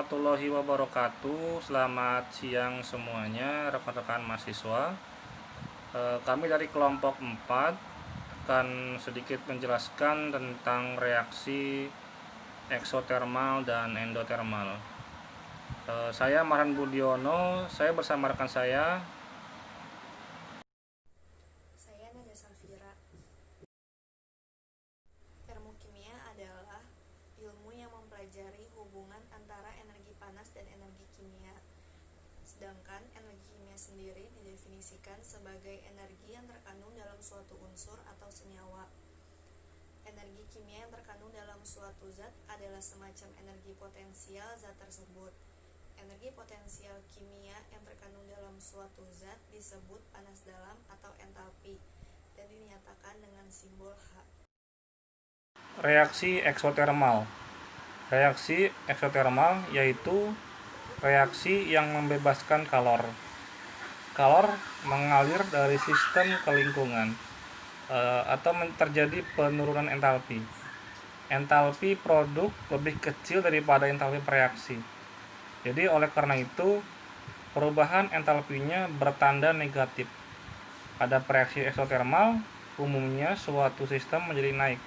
warahmatullahi wabarakatuh. Selamat siang semuanya rekan-rekan mahasiswa. Kami dari kelompok 4 akan sedikit menjelaskan tentang reaksi eksotermal dan endotermal. Saya Marhan Budiono, saya bersama rekan saya Nada Safira. Termokimia adalah ilmu yang mempelajari hubungan antara energi panas dan energi kimia. Sedangkan energi kimia sendiri didefinisikan sebagai energi yang terkandung dalam suatu unsur atau senyawa. Energi kimia yang terkandung dalam suatu zat adalah semacam energi potensial zat tersebut. Energi potensial kimia yang terkandung dalam suatu zat disebut panas dalam atau entalpi dan dinyatakan dengan simbol H. reaksi eksotermal. Reaksi eksotermal yaitu reaksi yang membebaskan kalor. Kalor mengalir dari sistem ke lingkungan atau terjadi penurunan entalpi. Entalpi produk lebih kecil daripada entalpi reaksi. Jadi oleh karena itu perubahan entalpinya bertanda negatif. Pada reaksi eksotermal umumnya suatu sistem menjadi naik.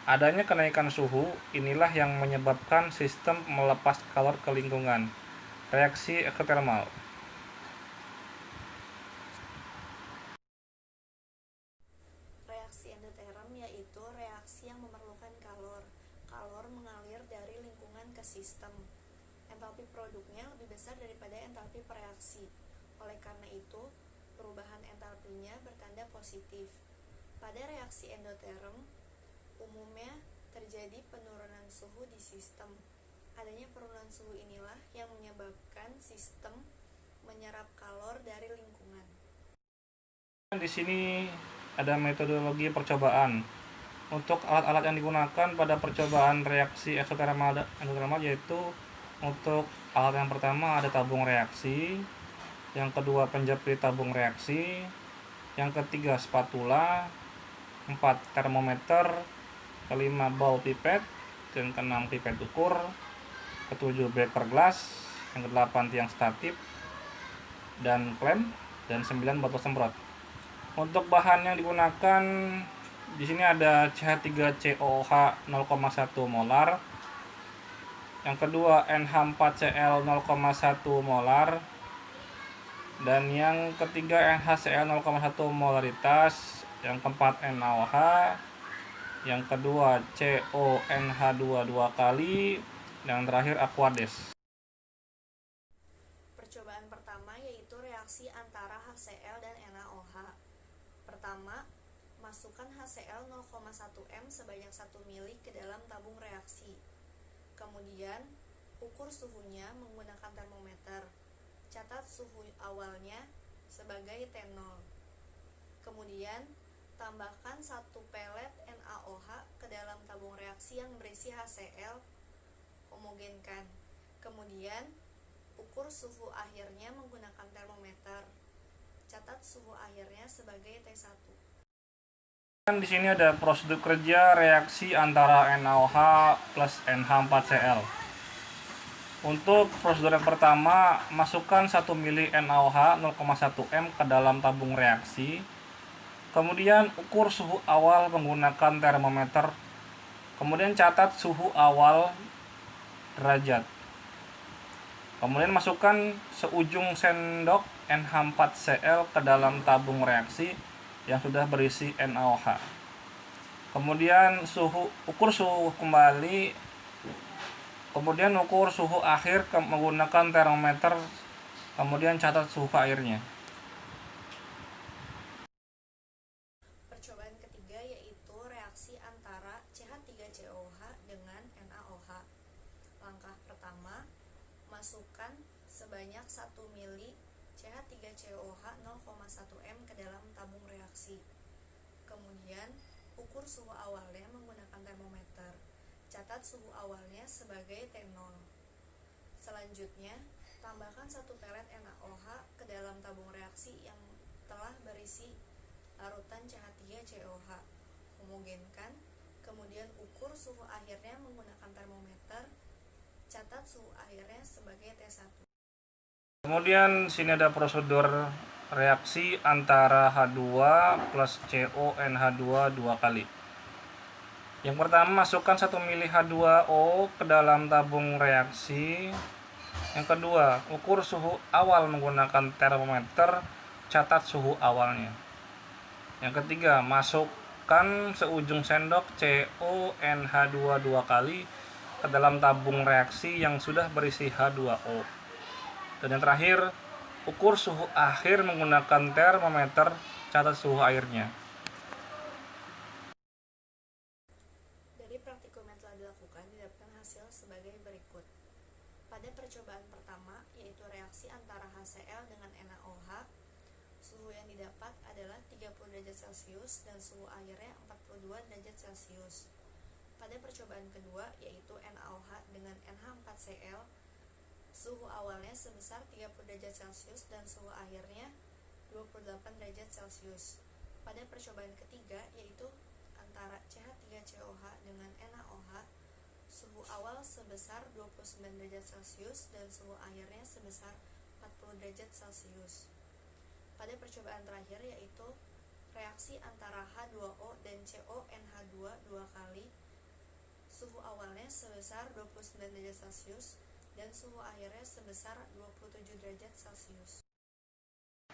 Adanya kenaikan suhu inilah yang menyebabkan sistem melepas kalor ke lingkungan. Reaksi eksotermal. Reaksi endoterm yaitu reaksi yang memerlukan kalor. Kalor mengalir dari lingkungan ke sistem. Entalpi produknya lebih besar daripada entalpi reaksi. Oleh karena itu, perubahan entalpinya bertanda positif. Pada reaksi endoterm, umumnya terjadi penurunan suhu di sistem. Adanya penurunan suhu inilah yang menyebabkan sistem menyerap kalor dari lingkungan. Di sini ada metodologi percobaan. Untuk alat-alat yang digunakan pada percobaan reaksi eksotermal yaitu untuk alat yang pertama ada tabung reaksi, yang kedua penjepit tabung reaksi, yang ketiga spatula, 4 termometer, kelima ball pipet, dan keenam pipet ukur, ketujuh beker glass, yang kedelapan tiang statif dan klem, dan 9 botol semprot. Untuk bahan yang digunakan di sini ada CH3COOH 0,1 molar, yang kedua NH4Cl 0,1 molar, dan yang ketiga NaCl 0,1 molaritas, yang keempat NaOH, yang kedua CONH2 2 kali, dan terakhir Aquades. Percobaan pertama yaitu reaksi antara HCl dan NaOH. Pertama, masukkan HCl 0,1 m sebanyak 1 ml ke dalam tabung reaksi. Kemudian, ukur suhunya menggunakan termometer. Catat suhu awalnya sebagai T0. Kemudian, tambahkan 1 pelet NaOH ke dalam tabung reaksi yang berisi HCl, homogenkan. Kemudian, ukur suhu akhirnya menggunakan termometer. Catat suhu akhirnya sebagai T1. Di sini ada prosedur kerja reaksi antara NaOH plus NH4Cl. Untuk prosedur yang pertama, masukkan 1 ml NaOH 0,1 m ke dalam tabung reaksi. Kemudian ukur suhu awal menggunakan termometer. Kemudian catat suhu awal derajat. Kemudian masukkan seujung sendok NH4Cl ke dalam tabung reaksi yang sudah berisi NaOH. Kemudian ukur suhu kembali. Kemudian ukur suhu akhir menggunakan termometer. Kemudian catat suhu airnya. Percobaan ketiga yaitu reaksi antara CH3COOH dengan NaOH. Langkah pertama, masukkan sebanyak 1 ml CH3COOH 0,1 m ke dalam tabung reaksi. Kemudian, ukur suhu awalnya menggunakan termometer. Catat suhu awalnya sebagai T0. Selanjutnya, tambahkan 1 pelet NaOH ke dalam tabung reaksi yang telah berisi larutan CH3COOH. Homogenkan, kemudian ukur suhu akhirnya menggunakan termometer. Catat suhu akhirnya sebagai T1. Kemudian sini ada prosedur reaksi antara H2 plus CONH2 dua kali. Yang pertama, masukkan 1 mili H2O ke dalam tabung reaksi. Yang kedua, ukur suhu awal menggunakan termometer, catat suhu awalnya. Yang ketiga, masukkan seujung sendok CONH2 dua kali ke dalam tabung reaksi yang sudah berisi H2O. Dan yang terakhir, ukur suhu akhir menggunakan termometer, catat suhu airnya. Dari praktikum yang telah dilakukan, didapatkan hasil sebagai berikut. Pada percobaan pertama, yaitu reaksi antara HCl dengan NaOH, suhu yang didapat adalah 30 derajat Celcius dan suhu airnya 42 derajat Celcius. Pada percobaan kedua, yaitu NaOH dengan NH4Cl, suhu awalnya sebesar 30 derajat Celcius dan suhu akhirnya 28 derajat Celcius. Pada percobaan ketiga, yaitu antara CH3COH dengan NaOH, suhu awal sebesar 29 derajat Celcius dan suhu akhirnya sebesar 40 derajat Celcius. Pada percobaan terakhir, yaitu reaksi antara H2O dan CONH2 dua kali, suhu awalnya sebesar 29 derajat Celcius dan suhu akhirnya sebesar 27 derajat Celcius.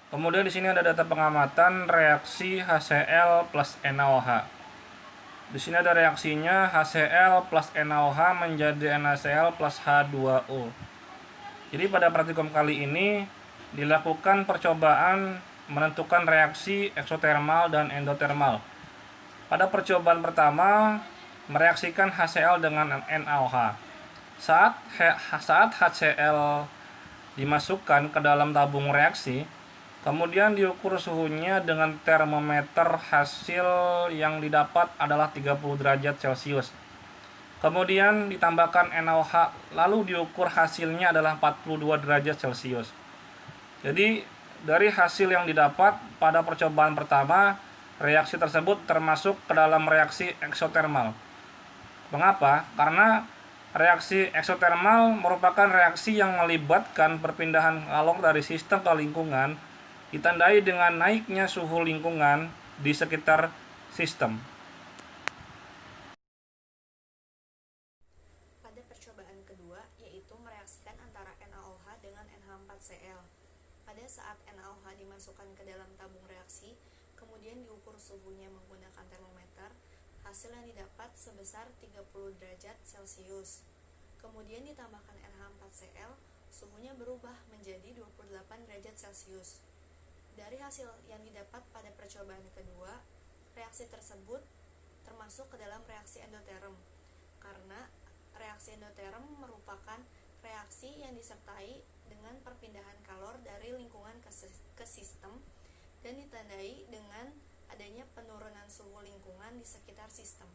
Kemudian di sini ada data pengamatan reaksi HCl plus NaOH. Di sini ada reaksinya HCl plus NaOH menjadi NaCl plus H2O. Jadi pada praktikum kali ini dilakukan percobaan menentukan reaksi eksotermal dan endotermal. Pada percobaan pertama, mereaksikan HCl dengan NaOH. Saat HCl dimasukkan ke dalam tabung reaksi, kemudian diukur suhunya dengan termometer, hasil yang didapat adalah 30 derajat Celcius. Kemudian ditambahkan NaOH, lalu diukur hasilnya adalah 42 derajat Celcius. Jadi dari hasil yang didapat pada percobaan pertama, reaksi tersebut termasuk ke dalam reaksi eksotermal. Mengapa? Karena reaksi eksotermal merupakan reaksi yang melibatkan perpindahan kalor dari sistem ke lingkungan, ditandai dengan naiknya suhu lingkungan di sekitar sistem. Pada percobaan kedua, yaitu mereaksikan antara NaOH dengan NH4Cl. Pada saat NaOH dimasukkan ke dalam tabung reaksi, kemudian diukur suhunya menggunakan termometer, hasil yang didapat sebesar 30 derajat Celcius. Kemudian ditambahkan NH4Cl, suhunya berubah menjadi 28 derajat Celcius. Dari hasil yang didapat pada percobaan kedua, reaksi tersebut termasuk ke dalam reaksi endoterm, karena reaksi endoterm merupakan reaksi yang disertai dengan perpindahan kalor dari lingkungan ke sistem dan ditandai dengan adanya penurunan suhu lingkungan di sekitar sistem.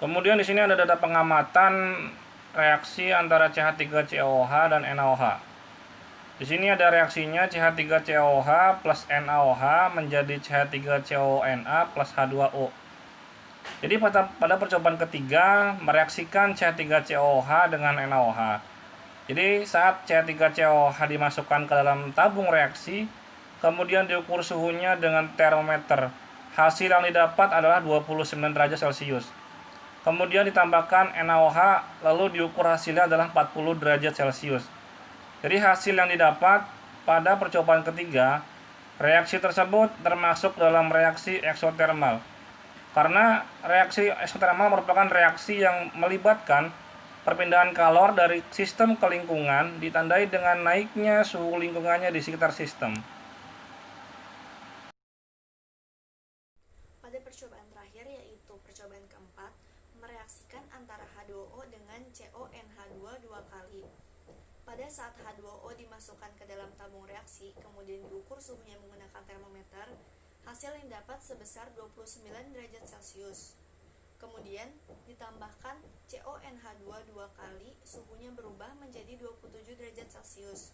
Kemudian di sini ada data pengamatan reaksi antara CH3COH dan NaOH. Di sini ada reaksinya CH3COH plus NaOH menjadi CH3CONa plus H2O. Jadi pada percobaan ketiga mereaksikan CH3COH dengan NaOH. Jadi saat CH3COH dimasukkan ke dalam tabung reaksi, kemudian diukur suhunya dengan termometer. Hasil yang didapat adalah 29 derajat Celcius. Kemudian ditambahkan NaOH, lalu diukur hasilnya adalah 40 derajat Celcius. Jadi hasil yang didapat pada percobaan ketiga, reaksi tersebut termasuk dalam reaksi eksotermal. Karena reaksi eksotermal merupakan reaksi yang melibatkan perpindahan kalor dari sistem ke lingkungan, ditandai dengan naiknya suhu lingkungannya di sekitar sistem. Pada percobaan terakhir, yaitu percobaan keempat, mereaksikan antara H2O dengan CONH2 dua kali. Pada saat H2O dimasukkan ke dalam tabung reaksi, kemudian diukur suhunya menggunakan termometer, hasil yang dapat sebesar 29 derajat Celcius. Kemudian ditambahkan CONH2 dua kali, suhunya berubah menjadi 27 derajat Celcius.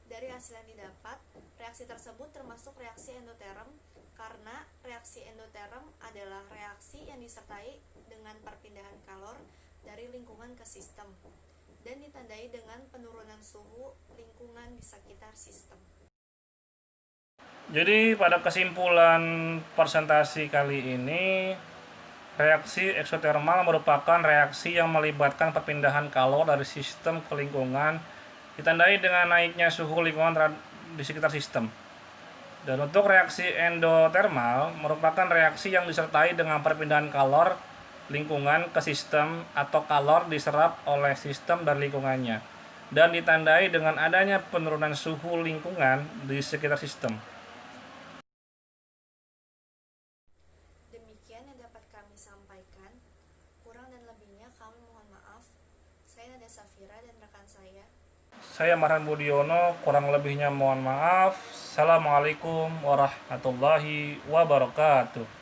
Dari hasil yang didapat, reaksi tersebut termasuk reaksi endoterm, karena reaksi endoterm adalah reaksi yang disertai dengan perpindahan kalor dari lingkungan ke sistem, dan ditandai dengan penurunan suhu lingkungan di sekitar sistem. Jadi pada kesimpulan presentasi kali ini, reaksi eksotermal merupakan reaksi yang melibatkan perpindahan kalor dari sistem ke lingkungan, ditandai dengan naiknya suhu lingkungan di sekitar sistem. Dan untuk reaksi endotermal merupakan reaksi yang disertai dengan perpindahan kalor lingkungan ke sistem atau kalor diserap oleh sistem dan lingkungannya, dan ditandai dengan adanya penurunan suhu lingkungan di sekitar sistem. Demikian yang dapat kami sampaikan. Kurang dan lebihnya kami mohon maaf. Saya Nada Safira dan rekan Saya Marhan Budiono, kurang lebihnya mohon maaf. Assalamualaikum warahmatullahi wabarakatuh.